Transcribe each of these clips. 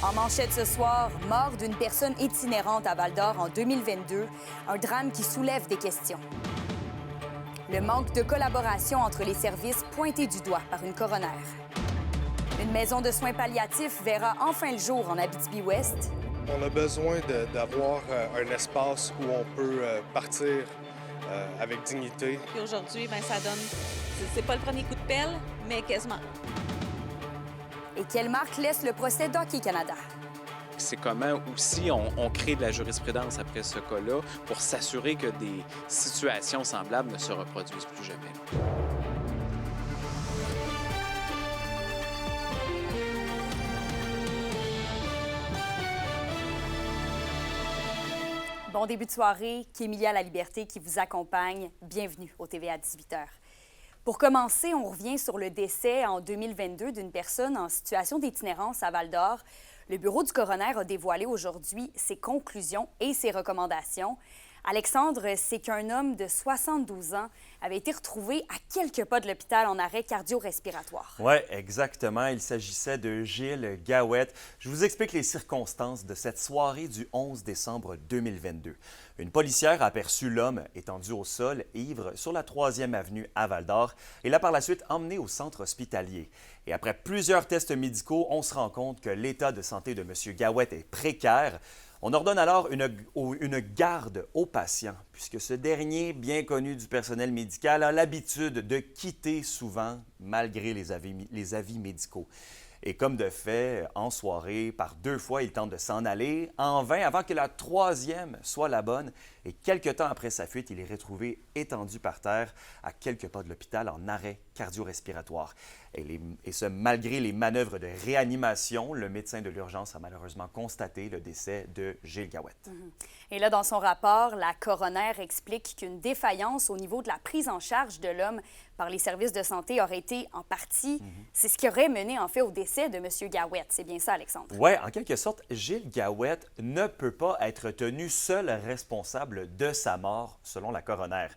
En manchette ce soir, mort d'une personne itinérante à Val-d'Or en 2022, un drame qui soulève des questions. Le manque de collaboration entre les services pointé du doigt par une coroner. Une maison de soins palliatifs verra enfin le jour en Abitibi-Ouest. On a besoin d'avoir un espace où on peut partir avec dignité. Puis aujourd'hui, ça donne... C'est pas le premier coup de pelle, mais quasiment. Et quelle marque laisse le procès d'Hockey Canada? C'est comment aussi on crée de la jurisprudence après ce cas-là pour s'assurer que des situations semblables ne se reproduisent plus jamais. Bon début de soirée, Kémilia La Liberté qui vous accompagne. Bienvenue au TVA 18h. Pour commencer, on revient sur le décès en 2022 d'une personne en situation d'itinérance à Val-d'Or. Le bureau du coroner a dévoilé aujourd'hui ses conclusions et ses recommandations. Alexandre, c'est qu'un homme de 72 ans avait été retrouvé à quelques pas de l'hôpital en arrêt cardio-respiratoire. Oui, exactement. Il s'agissait de Gilles Gawette. Je vous explique les circonstances de cette soirée du 11 décembre 2022. Une policière a aperçu l'homme étendu au sol, ivre, sur la 3e avenue à Val-d'Or et l'a par la suite emmené au centre hospitalier. Et après plusieurs tests médicaux, on se rend compte que l'état de santé de M. Gawette est précaire. On ordonne alors une garde au patient, puisque ce dernier, bien connu du personnel médical, a l'habitude de quitter souvent, malgré les avis médicaux. Et comme de fait, en soirée, par 2 fois, il tente de s'en aller, en vain, avant que la 3e soit la bonne. Et quelques temps après sa fuite, il est retrouvé étendu par terre, à quelques pas de l'hôpital, en arrêt cardio-respiratoire. Et ce, malgré les manœuvres de réanimation, le médecin de l'urgence a malheureusement constaté le décès de Gilles Gawette. Et là, dans son rapport, la coroner explique qu'une défaillance au niveau de la prise en charge de l'homme par les services de santé aurait été en partie, c'est ce qui aurait mené en fait au décès de M. Gawette. C'est bien ça, Alexandre? Oui, en quelque sorte, Gilles Gawette ne peut pas être tenu seul responsable de sa mort, selon la coroner.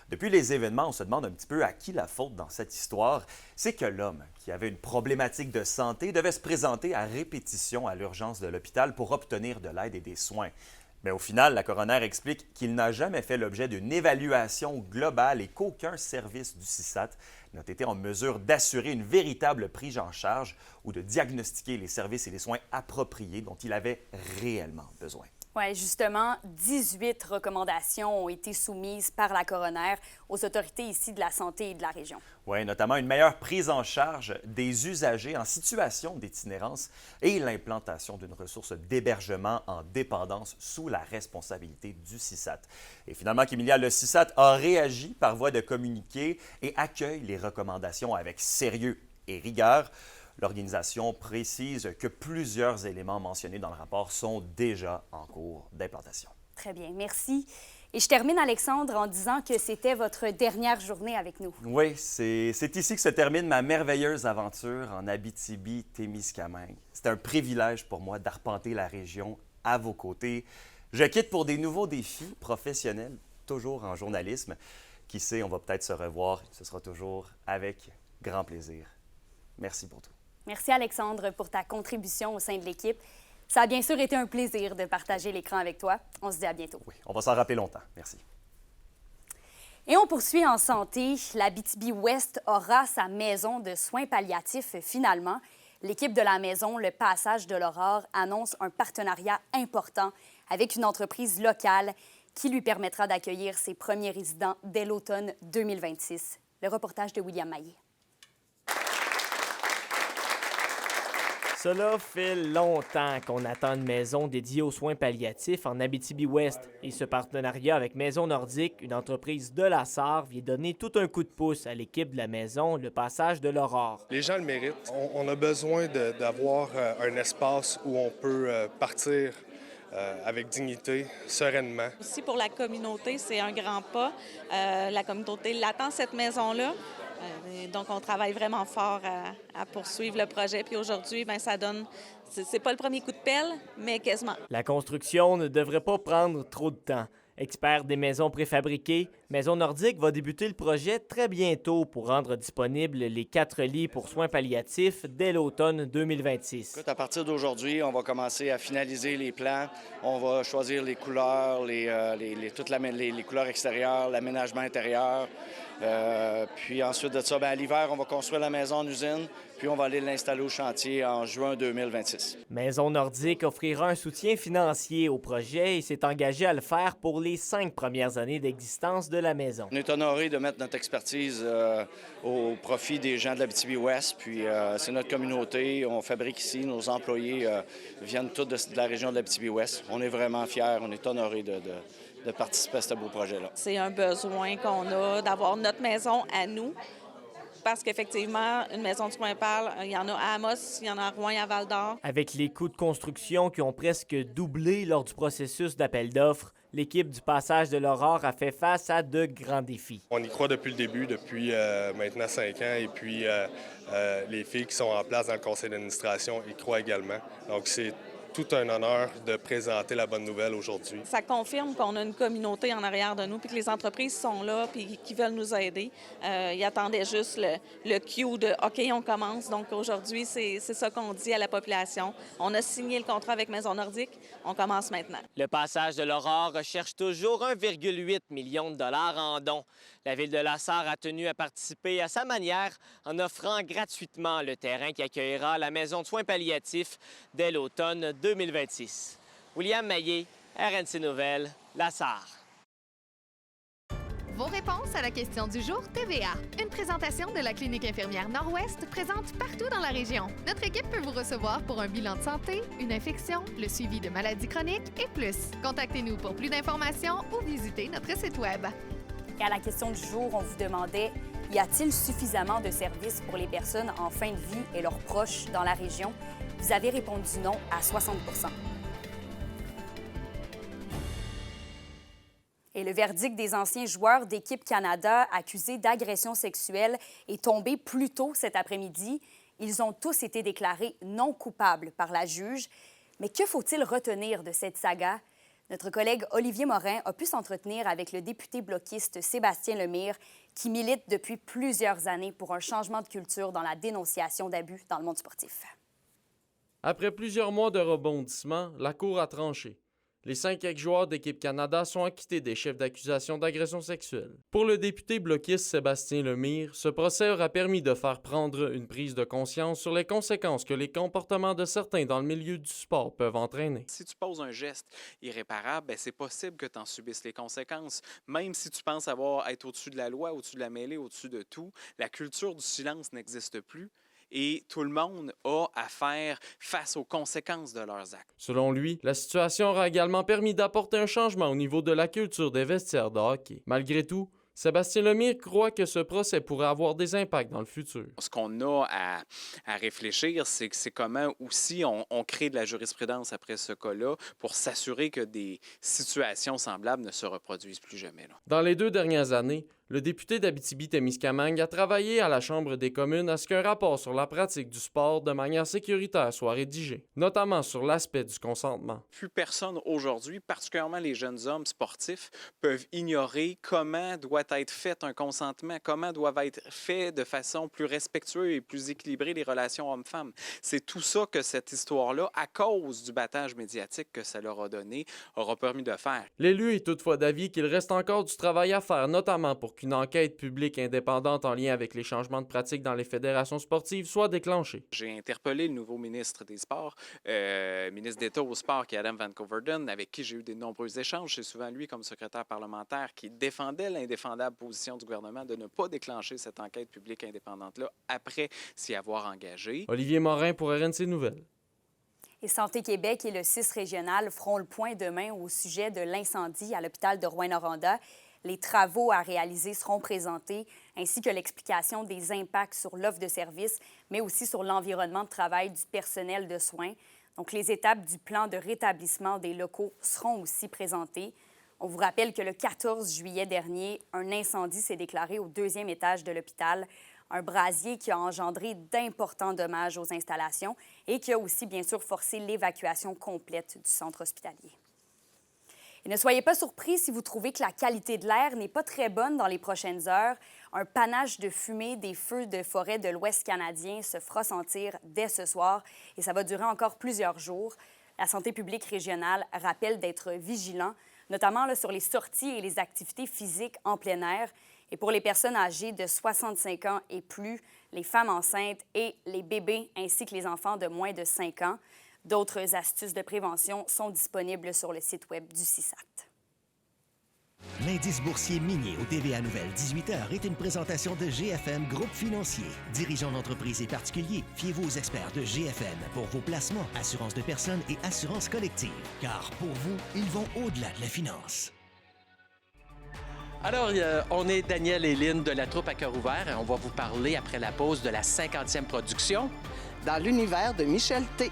Depuis les événements, on se demande un petit peu à qui la faute dans cette histoire. C'est que l'homme, qui avait une problématique de santé, devait se présenter à répétition à l'urgence de l'hôpital pour obtenir de l'aide et des soins. Mais au final, la coroner explique qu'il n'a jamais fait l'objet d'une évaluation globale et qu'aucun service du CISAT n'a été en mesure d'assurer une véritable prise en charge ou de diagnostiquer les services et les soins appropriés dont il avait réellement besoin. Oui, justement, 18 recommandations ont été soumises par la coroner aux autorités ici de la santé et de la région. Oui, notamment une meilleure prise en charge des usagers en situation d'itinérance et l'implantation d'une ressource d'hébergement en dépendance sous la responsabilité du CISAT. Et finalement, Kémilia, le CISAT a réagi par voie de communiqué et accueille les recommandations avec sérieux et rigueur. L'organisation précise que plusieurs éléments mentionnés dans le rapport sont déjà en cours d'implantation. Très bien, merci. Et je termine, Alexandre, en disant que c'était votre dernière journée avec nous. Oui, c'est ici que se termine ma merveilleuse aventure en Abitibi-Témiscamingue. C'est un privilège pour moi d'arpenter la région à vos côtés. Je quitte pour des nouveaux défis professionnels, toujours en journalisme. Qui sait, on va peut-être se revoir. Ce sera toujours avec grand plaisir. Merci pour tout. Merci, Alexandre, pour ta contribution au sein de l'équipe. Ça a bien sûr été un plaisir de partager l'écran avec toi. On se dit à bientôt. Oui, on va s'en rappeler longtemps. Merci. Et on poursuit en santé. L'Abitibi-Ouest aura sa maison de soins palliatifs finalement. L'équipe de la maison, le Passage de l'Aurore, annonce un partenariat important avec une entreprise locale qui lui permettra d'accueillir ses premiers résidents dès l'automne 2026. Le reportage de William Maillet. Cela fait longtemps qu'on attend une maison dédiée aux soins palliatifs en Abitibi-Ouest. Et ce partenariat avec Maison Nordique, une entreprise de la Sarre, vient donner tout un coup de pouce à l'équipe de la maison, le Passage de l'Aurore. Les gens le méritent. On a besoin d'avoir un espace où on peut partir avec dignité, sereinement. Aussi pour la communauté, c'est un grand pas. La communauté l'attend, cette maison-là. Donc, on travaille vraiment fort à poursuivre le projet. Puis aujourd'hui, ça donne... C'est pas le premier coup de pelle, mais quasiment. La construction ne devrait pas prendre trop de temps. Expert des maisons préfabriquées, Maison Nordique va débuter le projet très bientôt pour rendre disponibles les 4 lits pour soins palliatifs dès l'automne 2026. Écoute, à partir d'aujourd'hui, on va commencer à finaliser les plans. On va choisir les couleurs, les couleurs extérieures, l'aménagement intérieur. Puis ensuite de ça, à l'hiver, on va construire la maison en usine, puis on va aller l'installer au chantier en juin 2026. Maison Nordique offrira un soutien financier au projet et s'est engagé à le faire pour les 5 premières années d'existence de la maison. On est honoré de mettre notre expertise au profit des gens de l'Abitibi-Ouest, puis c'est notre communauté. On fabrique ici, nos employés viennent tous de la région de l'Abitibi-Ouest. On est vraiment fiers, on est honoré de participer à ce beau projet-là. C'est un besoin qu'on a d'avoir notre maison à nous. Parce qu'effectivement, une maison du Coin-Parle, il y en a à Amos, il y en a à Rouen et à Val-d'Or. Avec les coûts de construction qui ont presque doublé lors du processus d'appel d'offres, l'équipe du Passage de l'Aurore a fait face à de grands défis. On y croit depuis le début, depuis maintenant 5 ans, et puis les filles qui sont en place dans le conseil d'administration y croient également. Donc c'est tout un honneur de présenter la bonne nouvelle aujourd'hui. Ça confirme qu'on a une communauté en arrière de nous, puis que les entreprises sont là, puis qui veulent nous aider. Ils attendaient juste le cue de « OK, on commence ». Donc aujourd'hui, c'est ça qu'on dit à la population. On a signé le contrat avec Maison Nordique, on commence maintenant. Le Passage de l'Aurore recherche toujours 1,8 million de dollars en dons. La Ville de La Sarre a tenu à participer à sa manière en offrant gratuitement le terrain qui accueillera la maison de soins palliatifs dès l'automne 2026. William Maillé, RNC Nouvelles, La Sarre. Vos réponses à la question du jour TVA. Une présentation de la Clinique infirmière Nord-Ouest présente partout dans la région. Notre équipe peut vous recevoir pour un bilan de santé, une infection, le suivi de maladies chroniques et plus. Contactez-nous pour plus d'informations ou visitez notre site Web. Et à la question du jour, on vous demandait « Y a-t-il suffisamment de services pour les personnes en fin de vie et leurs proches dans la région? » Vous avez répondu non à 60 %. Et le verdict des anciens joueurs d'Équipe Canada accusés d'agression sexuelle est tombé plus tôt cet après-midi. Ils ont tous été déclarés non coupables par la juge. Mais que faut-il retenir de cette saga? Notre collègue Olivier Morin a pu s'entretenir avec le député bloquiste Sébastien Lemire, qui milite depuis plusieurs années pour un changement de culture dans la dénonciation d'abus dans le monde sportif. Après plusieurs mois de rebondissement, la Cour a tranché. Les 5 ex-joueurs d'Équipe Canada sont acquittés des chefs d'accusation d'agression sexuelle. Pour le député bloquiste Sébastien Lemire, ce procès aura permis de faire prendre une prise de conscience sur les conséquences que les comportements de certains dans le milieu du sport peuvent entraîner. Si tu poses un geste irréparable, ben c'est possible que tu en subisses les conséquences. Même si tu penses être au-dessus de la loi, au-dessus de la mêlée, au-dessus de tout, la culture du silence n'existe plus. Et tout le monde a à faire face aux conséquences de leurs actes. Selon lui, la situation aura également permis d'apporter un changement au niveau de la culture des vestiaires de hockey. Malgré tout, Sébastien Lemire croit que ce procès pourrait avoir des impacts dans le futur. Ce qu'on a à réfléchir, c'est comment aussi on crée de la jurisprudence après ce cas-là pour s'assurer que des situations semblables ne se reproduisent plus jamais. Là. Dans les 2 dernières années, le député d'Abitibi-Témiscamingue a travaillé à la Chambre des communes à ce qu'un rapport sur la pratique du sport de manière sécuritaire soit rédigé, notamment sur l'aspect du consentement. Plus personne aujourd'hui, particulièrement les jeunes hommes sportifs, peuvent ignorer comment doit être fait un consentement, comment doivent être faits de façon plus respectueuse et plus équilibrée les relations hommes-femmes. C'est tout ça que cette histoire-là, à cause du battage médiatique que ça leur a donné, aura permis de faire. L'élu est toutefois d'avis qu'il reste encore du travail à faire, notamment pour qu'une enquête publique indépendante en lien avec les changements de pratiques dans les fédérations sportives soit déclenchée. J'ai interpellé le nouveau ministre des Sports, ministre d'État au sport, qui est Adam Van Coverden, avec qui j'ai eu de nombreux échanges. C'est souvent lui, comme secrétaire parlementaire, qui défendait l'indéfendable position du gouvernement de ne pas déclencher cette enquête publique indépendante-là après s'y avoir engagé. Olivier Morin pour RNC Nouvelles. Et Santé Québec et le CIS régional feront le point demain au sujet de l'incendie à l'hôpital de Rouyn-Noranda. Les travaux à réaliser seront présentés, ainsi que l'explication des impacts sur l'offre de services, mais aussi sur l'environnement de travail du personnel de soins. Donc, les étapes du plan de rétablissement des locaux seront aussi présentées. On vous rappelle que le 14 juillet dernier, un incendie s'est déclaré au 2e étage de l'hôpital, un brasier qui a engendré d'importants dommages aux installations et qui a aussi, bien sûr, forcé l'évacuation complète du centre hospitalier. Et ne soyez pas surpris si vous trouvez que la qualité de l'air n'est pas très bonne dans les prochaines heures. Un panache de fumée des feux de forêt de l'Ouest canadien se fera sentir dès ce soir et ça va durer encore plusieurs jours. La santé publique régionale rappelle d'être vigilant, notamment là, sur les sorties et les activités physiques en plein air. Et pour les personnes âgées de 65 ans et plus, les femmes enceintes et les bébés, ainsi que les enfants de moins de 5 ans, d'autres astuces de prévention sont disponibles sur le site web du CISAT. L'indice boursier minier au TVA Nouvelle 18h est une présentation de GFM Groupe Financier. Dirigeants d'entreprises et particuliers, fiez-vous aux experts de GFM pour vos placements, assurances de personnes et assurances collectives. Car pour vous, ils vont au-delà de la finance. Alors, on est Daniel et Lynn de la troupe à cœur ouvert. On va vous parler après la pause de la 50e production. Dans l'univers de Michel T.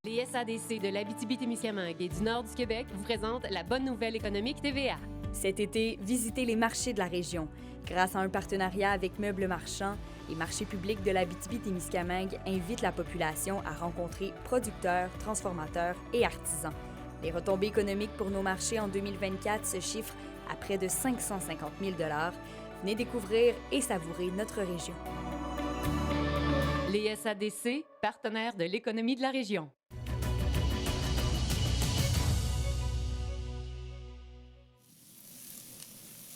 Les SADC de l'Abitibi-Témiscamingue et du nord du Québec vous présentent la bonne nouvelle économique TVA. Cet été, visitez les marchés de la région. Grâce à un partenariat avec Meubles Marchands, les marchés publics de l'Abitibi-Témiscamingue invitent la population à rencontrer producteurs, transformateurs et artisans. Les retombées économiques pour nos marchés en 2024 se chiffrent à près de 550 000 $. Venez découvrir et savourer notre région. Les SADC, partenaires de l'économie de la région.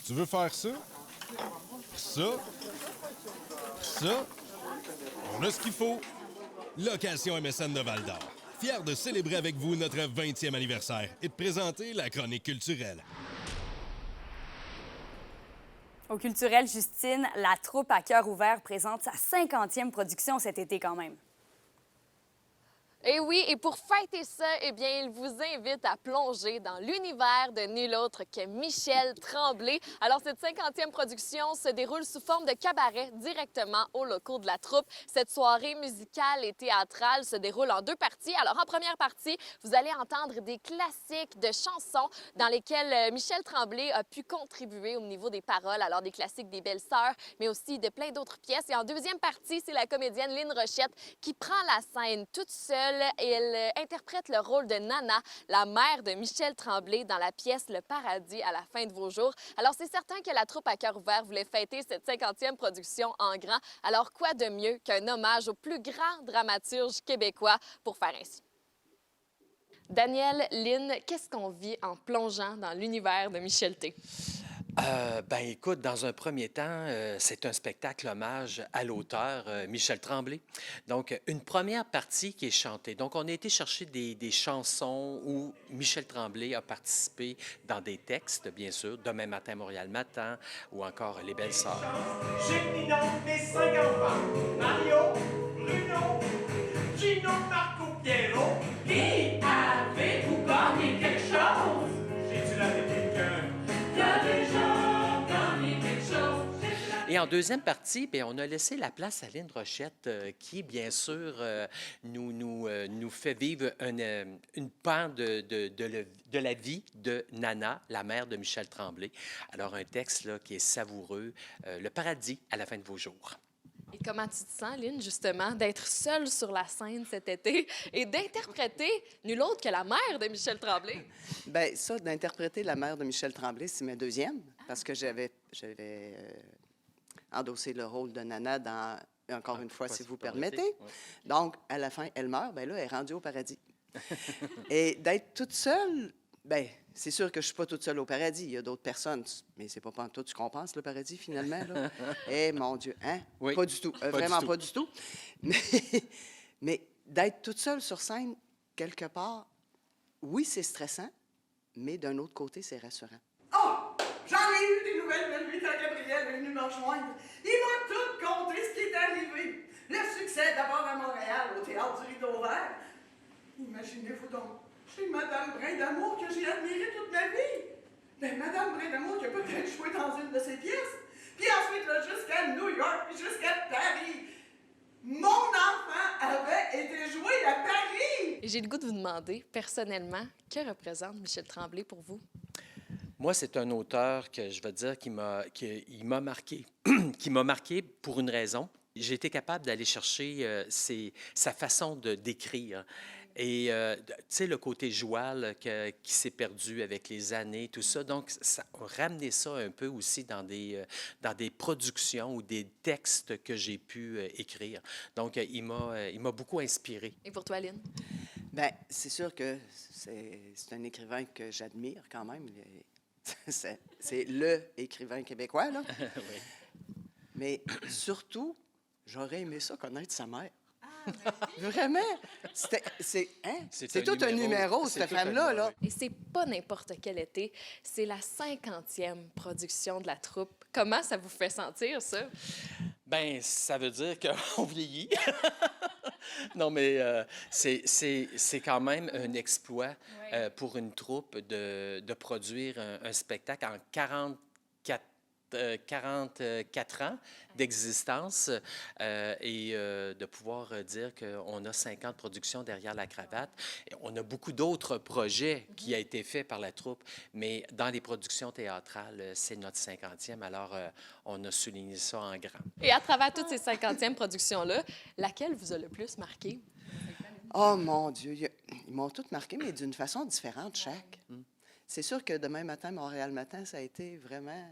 Tu veux faire ça? Ça? Ça? On a ce qu'il faut. Location MSN de Val-d'Or. Fier de célébrer avec vous notre 20e anniversaire et de présenter la chronique culturelle. Au Culturel Justine, la troupe à cœur ouvert présente sa 50e production cet été quand même. Et oui, et pour fêter ça, eh bien, il vous invite à plonger dans l'univers de nul autre que Michel Tremblay. Alors, cette 50e production se déroule sous forme de cabaret directement aux locaux de la troupe. Cette soirée musicale et théâtrale se déroule en deux parties. Alors, en première partie, vous allez entendre des classiques de chansons dans lesquelles Michel Tremblay a pu contribuer au niveau des paroles. Alors, des classiques des Belles-Sœurs, mais aussi de plein d'autres pièces. Et en deuxième partie, c'est la comédienne Lynn Rochette qui prend la scène toute seule et elle interprète le rôle de Nana, la mère de Michel Tremblay dans la pièce Le Paradis à la fin de vos jours. Alors, c'est certain que la troupe à cœur ouvert voulait fêter cette 50e production en grand. Alors, quoi de mieux qu'un hommage au plus grand dramaturge québécois pour faire ainsi? Daniel, Lynn, qu'est-ce qu'on vit en plongeant dans l'univers de Michel T? Ben écoute, dans un premier temps, c'est un spectacle hommage à l'auteur Michel Tremblay. Donc, une première partie qui est chantée. Donc, on a été chercher des chansons où Michel Tremblay a participé dans des textes, bien sûr, Demain matin, Montréal matin, ou encore Les Belles-Sœurs. J'ai mis donc mes 5 enfants, Mario, Bruno, Gino, Marco, Pierrot. Qui avez-vous gagné quelque chose? J'ai-tu la quelqu'un? Et en deuxième partie, bien, on a laissé la place à Lynn Rochette, qui, bien sûr, nous fait vivre une pan de la vie de Nana, la mère de Michel Tremblay. Alors, un texte là, qui est savoureux, Le Paradis à la fin de vos jours. Et comment tu te sens, Lynn, justement, d'être seule sur la scène cet été et d'interpréter nul autre que la mère de Michel Tremblay? Bien, ça, d'interpréter la mère de Michel Tremblay, c'est ma deuxième, parce que j'avais endossé le rôle de Nana dans Encore une fois, si vous permettez. Oui. Donc, à la fin, elle meurt, bien là, elle est rendue au paradis. Et d'être toute seule, bien, c'est sûr que je ne suis pas toute seule au paradis. Il y a d'autres personnes, mais c'est pas pantoute ce qu'on pense, le paradis, finalement. Là. Eh, mon Dieu, hein? Oui. Pas du tout. Vraiment pas du tout. Mais d'être toute seule sur scène, quelque part, oui, c'est stressant, mais d'un autre côté, c'est rassurant. Oh! J'en ai eu des nouvelles de lui quand Gabriel est venu me rejoindre. Il m'a tout conté ce qui est arrivé. Le succès d'abord à Montréal, au Théâtre du Rideau Vert. Imaginez-vous donc, chez Madame Brindamour que j'ai admirée toute ma vie. Ben, Madame Brindamour qui a peut-être joué dans une de ses pièces. Puis ensuite, là, jusqu'à New York, puis jusqu'à Paris. Mon enfant avait été joué à Paris! Et j'ai le goût de vous demander, personnellement, que représente Michel Tremblay pour vous? Moi, c'est un auteur que je veux dire qui m'a marqué. Qui m'a marqué pour une raison. J'ai été capable d'aller chercher sa façon d'écrire. Et tu sais, le côté joie là, qui s'est perdu avec les années, tout ça. Donc, ça a ramené ça un peu aussi dans des productions ou des textes que j'ai pu écrire. Donc, il m'a beaucoup inspiré. Et pour toi, Lynn? Bien, c'est sûr que c'est un écrivain que j'admire quand même. C'est le écrivain québécois, là. Oui. Mais surtout, j'aurais aimé ça connaître sa mère. Vraiment? C'est tout un numéro, cette femme-là. Là. Et c'est pas n'importe quel été, c'est la 50e production de la troupe. Comment ça vous fait sentir, ça? Bien, ça veut dire qu'on vieillit. Non, mais c'est quand même un exploit pour une troupe de produire un spectacle en 44 ans d'existence et de pouvoir dire qu'on a 50 productions derrière la cravate. Et on a beaucoup d'autres projets qui ont été faits par la troupe, mais dans les productions théâtrales, c'est notre 50e, alors on a souligné ça en grand. Et à travers toutes ces 50e productions-là, laquelle vous a le plus marqué? Oh mon Dieu, ils m'ont toutes marqué, mais d'une façon différente chaque. C'est sûr que demain matin, Montréal Matin, ça a été vraiment...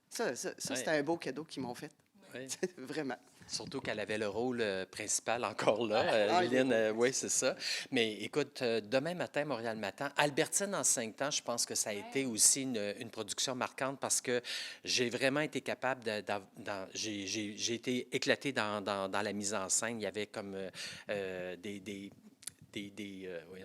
Ça c'était un beau cadeau qu'ils m'ont fait. Oui. Vraiment. Surtout qu'elle avait le rôle principal encore là. Lynn, oui, c'est ça. Mais écoute, demain matin, Montréal Matin, Albertine en 5 temps, je pense que ça a été aussi une production marquante parce que j'ai vraiment été capable j'ai été éclaté dans la mise en scène. Il y avait comme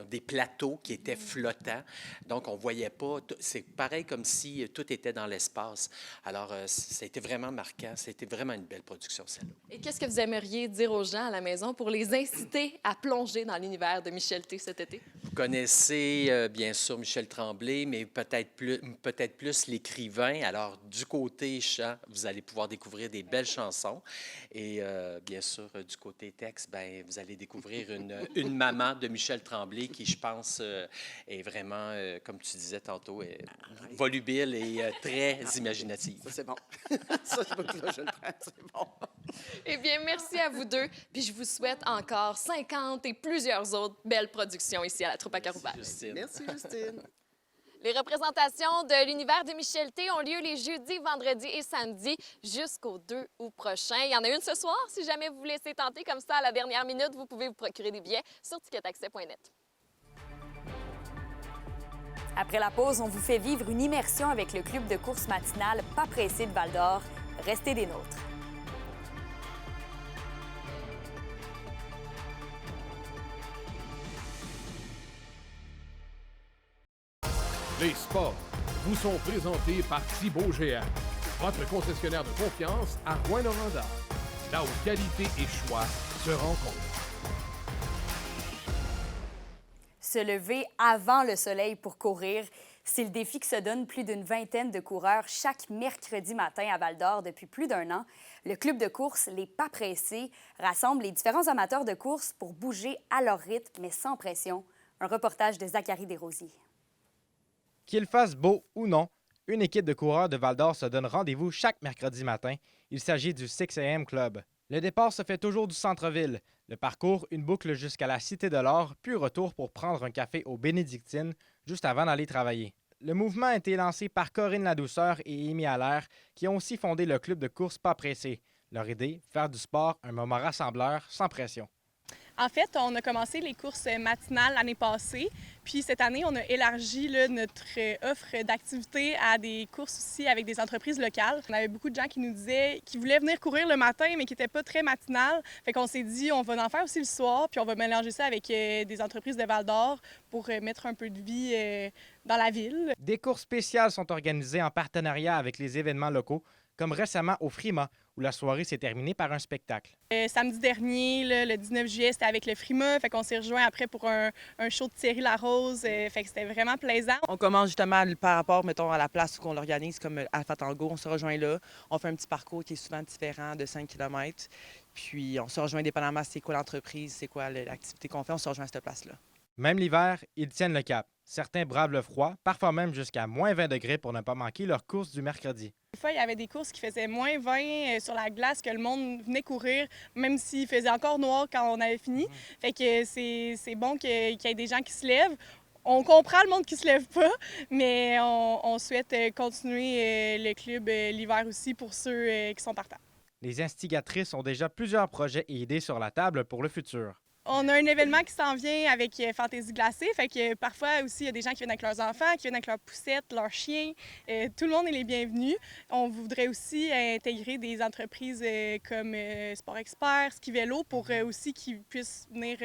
des plateaux qui étaient flottants. Donc, on ne voyait pas. C'est pareil comme si tout était dans l'espace. Alors, ça a été vraiment marquant. C'était vraiment une belle production, celle-là. Et qu'est-ce que vous aimeriez dire aux gens à la maison pour les inciter à plonger dans l'univers de Michel T cet été? Vous connaissez bien sûr Michel Tremblay, mais peut-être plus l'écrivain. Alors, du côté chant, vous allez pouvoir découvrir des belles chansons. Et bien sûr, du côté texte, ben, vous allez découvrir une maman de Michel Tremblay qui, je pense, est vraiment, comme tu disais tantôt, volubile et très imaginative. Ça, c'est bon. Ça, je le prends, c'est bon. Eh bien, merci à vous deux. Puis je vous souhaite encore 50 et plusieurs autres belles productions ici à la Troupe à Carouval. Merci, Justine. Les représentations de l'univers de Michel T ont lieu les jeudis, vendredis et samedis jusqu'au 2 août prochain. Il y en a une ce soir. Si jamais vous vous laissez tenter comme ça à la dernière minute, vous pouvez vous procurer des billets sur ticketaccès.net. Après la pause, on vous fait vivre une immersion avec le club de course matinale Pas pressé de Val-d'Or. Restez des nôtres. Les sports vous sont présentés par Thibaut Géant, votre concessionnaire de confiance à Rouyn-Noranda, là où qualité et choix se rencontrent. Se lever avant le soleil pour courir, c'est le défi que se donne plus d'une vingtaine de coureurs chaque mercredi matin à Val-d'Or depuis plus d'1 an. Le club de course Les Pas pressés rassemble les différents amateurs de course pour bouger à leur rythme, mais sans pression. Un reportage de Zachary Desrosiers. Qu'il fasse beau ou non, une équipe de coureurs de Val-d'Or se donne rendez-vous chaque mercredi matin. Il s'agit du 6 AM Club. Le départ se fait toujours du centre-ville. Le parcours, une boucle jusqu'à la Cité de l'Or, puis retour pour prendre un café aux Bénédictines juste avant d'aller travailler. Le mouvement a été lancé par Corinne Ladouceur et Amy Allaire, qui ont aussi fondé le club de course Pas pressé. Leur idée, faire du sport un moment rassembleur sans pression. En fait, on a commencé les courses matinales l'année passée, puis cette année, on a élargi notre offre d'activités à des courses aussi avec des entreprises locales. On avait beaucoup de gens qui nous disaient qu'ils voulaient venir courir le matin, mais qui n'étaient pas très matinales. Fait qu'on s'est dit, on va en faire aussi le soir, puis on va mélanger ça avec des entreprises de Val-d'Or pour mettre un peu de vie dans la ville. Des courses spéciales sont organisées en partenariat avec les événements locaux, comme récemment au Frima, où la soirée s'est terminée par un spectacle. Samedi dernier, le 19 juillet, c'était avec le Frima, fait qu'on s'est rejoint après pour un show de Thierry Larose, fait que c'était vraiment plaisant. On commence justement par rapport, mettons, à la place où on l'organise, comme Alpha Tango, on se rejoint là, on fait un petit parcours qui est souvent différent de 5 km, puis on se rejoint dépendamment c'est quoi l'entreprise, c'est quoi l'activité qu'on fait, on se rejoint à cette place-là. Même l'hiver, ils tiennent le cap. Certains bravent le froid, parfois même jusqu'à moins 20 degrés pour ne pas manquer leur course du mercredi. Des fois, il y avait des courses qui faisaient moins 20 sur la glace que le monde venait courir, même s'il faisait encore noir quand on avait fini. Fait que c'est bon qu'il y ait des gens qui se lèvent. On comprend le monde qui se lève pas, mais on souhaite continuer le club l'hiver aussi pour ceux qui sont partants. Les instigatrices ont déjà plusieurs projets et idées sur la table pour le futur. On a un événement qui s'en vient avec Fantaisie glacée, fait que parfois aussi il y a des gens qui viennent avec leurs enfants, qui viennent avec leurs poussettes, leurs chiens. Tout le monde est les bienvenus. On voudrait aussi intégrer des entreprises comme Sport Expert, Ski Vélo pour aussi qu'ils puissent venir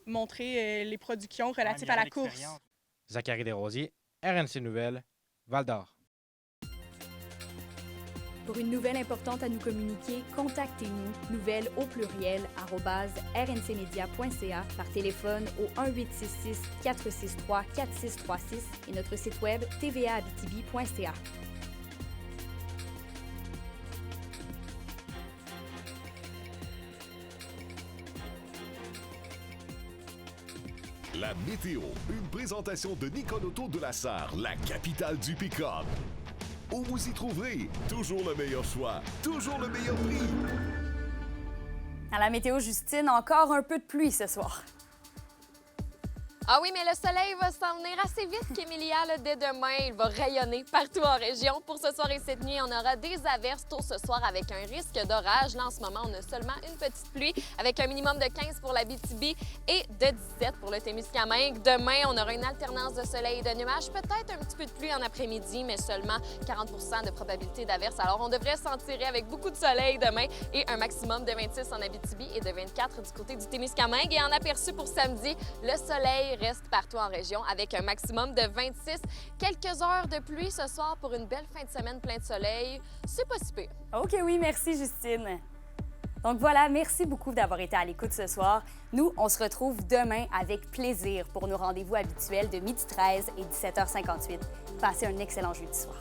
montrer les productions relatives à la course. Zachary Desrosiers, RNC Nouvelles, Val-d'Or. Pour une nouvelle importante à nous communiquer, contactez-nous, nouvelles au pluriel, @rncmedia.ca, par téléphone au 1-866-463-4636 et notre site web tvaabitibi.ca. La météo, une présentation de Nicole Auto de la Sarre, la capitale du pick-up. Où vous y trouverez toujours le meilleur choix, toujours le meilleur prix. À la météo, Justine, encore un peu de pluie ce soir. Ah oui, mais le soleil va s'en venir assez vite qu'Emilia, dès demain. Il va rayonner partout en région. Pour ce soir et cette nuit, on aura des averses tôt ce soir avec un risque d'orage. Là, en ce moment, on a seulement une petite pluie avec un minimum de 15 pour l'Abitibi et de 17 pour le Témiscamingue. Demain, on aura une alternance de soleil et de nuages. Peut-être un petit peu de pluie en après-midi, mais seulement 40 de probabilité d'averse. Alors, on devrait s'en tirer avec beaucoup de soleil demain et un maximum de 26 en Abitibi et de 24 du côté du Témiscamingue. Et en aperçu pour samedi, le soleil reste partout en région avec un maximum de 26. Quelques heures de pluie ce soir pour une belle fin de semaine plein de soleil. C'est pas si pire. OK, oui, merci Justine. Donc voilà, merci beaucoup d'avoir été à l'écoute ce soir. Nous, on se retrouve demain avec plaisir pour nos rendez-vous habituels de 12h13 et 17h58. Passez un excellent jeudi soir.